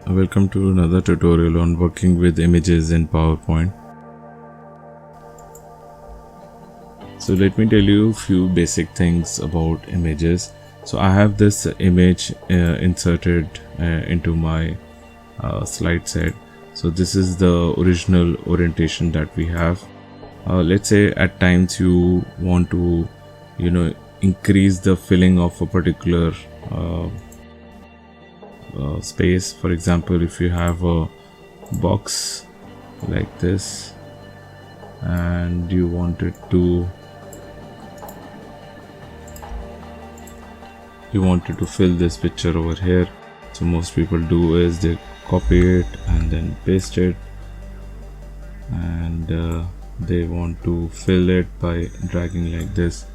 Welcome to another tutorial on working with images in PowerPoint. So let me tell you a few basic things about images. So I have this image inserted into my slide set. So this is the original orientation that we have. Let's say at times you want to increase the filling of a particular space. For example, if you have a box like this and you wanted to fill this picture over here, so most people do is they copy it and then paste it, and they want to fill it by dragging like this.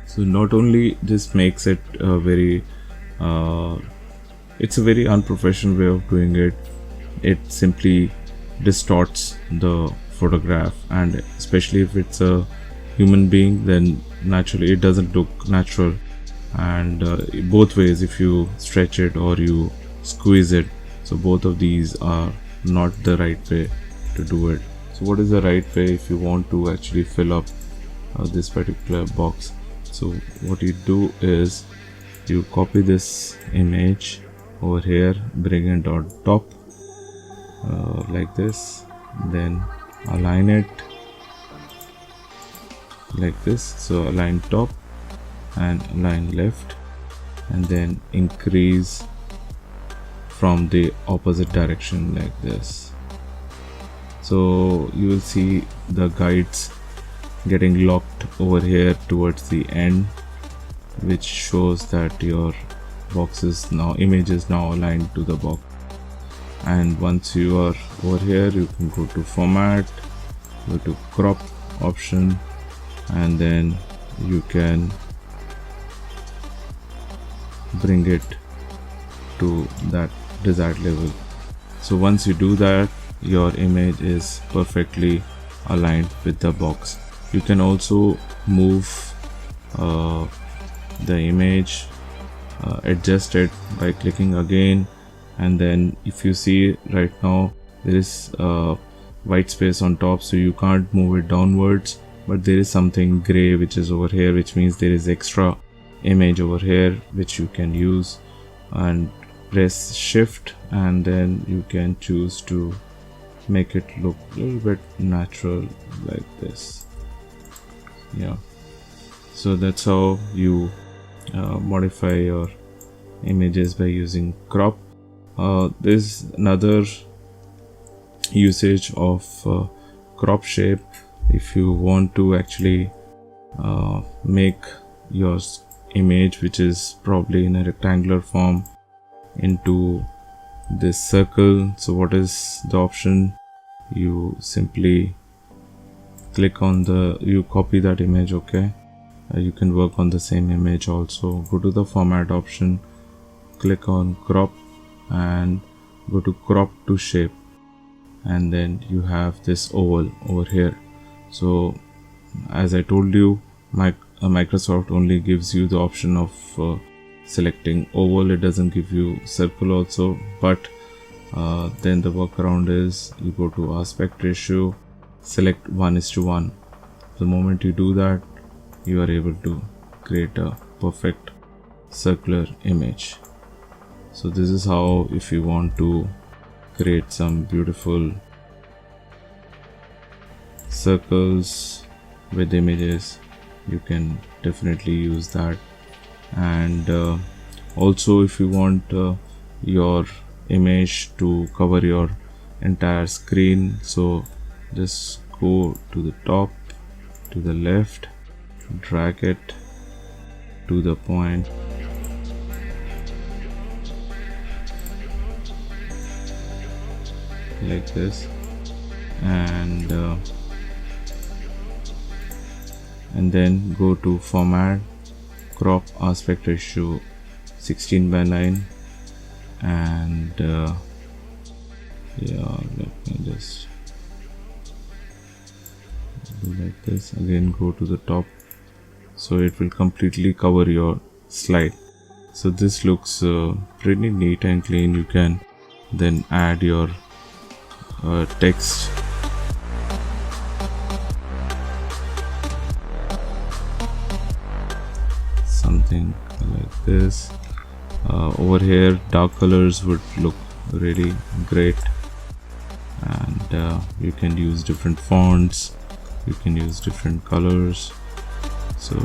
So not only this makes it it's a very unprofessional way of doing it. It simply distorts the photograph, and especially if it's a human being, then naturally it doesn't look natural. And both ways, if you stretch it or you squeeze it, so both of these are not the right way to do it. So what is the right way if you want to actually fill up this particular box? So what you do is you copy this image over here, bring it on top like this, then align it like this. So align top and align left, and then increase from the opposite direction like this. So you will see the guides getting locked over here towards the end, which shows that your image is now aligned to the box. And once you are over here, you can go to format, go to crop option, and then you can bring it to that desired level. So once you do that, your image is perfectly aligned with the box. You can also move the image, adjust it by clicking again, and then if you see right now there is a white space on top, so you can't move it downwards, but there is something gray which is over here, which means there is extra image over here which you can use. And press shift, and then you can choose to make it look a little bit natural like this. Yeah, so that's how you modify your images by using crop. There's another usage of crop shape. If you want to actually make your image, which is probably in a rectangular form, into this circle, so what is the option? You simply click on you copy that image. Okay, you can work on the same image also. Go to the format option, click on crop, and go to crop to shape, and then you have this oval over here. So as I told you, Microsoft only gives you the option of selecting oval. It doesn't give you circle also, but then the workaround is you go to aspect ratio, select 1:1. The moment you do that, you are able to create a perfect circular image. So this is how, if you want to create some beautiful circles with images, you can definitely use that. And also, if you want your image to cover your entire screen, so just go to the top, to the left, drag it to the point, like this, and then go to format, crop, aspect ratio 16:9, and yeah, let me just do like this. Again, go to the top, so it will completely cover your slide. So this looks pretty neat and clean. You can then add your text. Something like this. Over here dark colors would look really great, and you can use different fonts, you can use different colors. So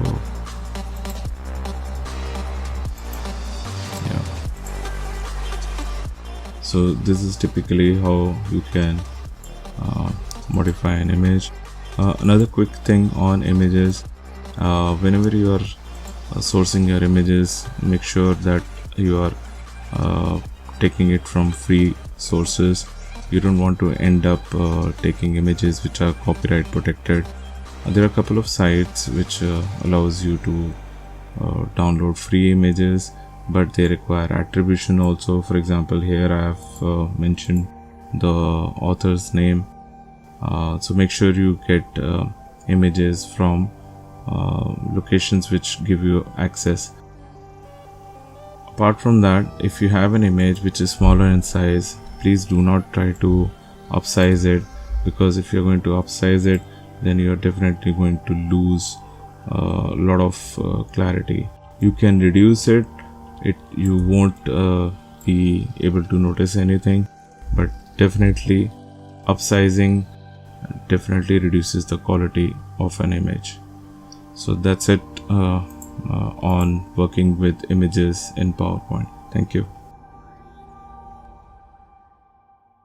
yeah, so this is typically how you can modify an image. Another quick thing on images, whenever you are sourcing your images, make sure that you are taking it from free sources. You don't want to end up taking images which are copyright protected. There are a couple of sites which allows you to download free images, but they require attribution also. For example, here I have mentioned the author's name, so make sure you get images from locations which give you access. Apart from that, if you have an image which is smaller in size, please do not try to upsize it, because if you're going to upsize it, then you're definitely going to lose a lot of clarity. You can reduce it, you won't be able to notice anything, but definitely upsizing definitely reduces the quality of an image. So that's it on working with images in PowerPoint. Thank you.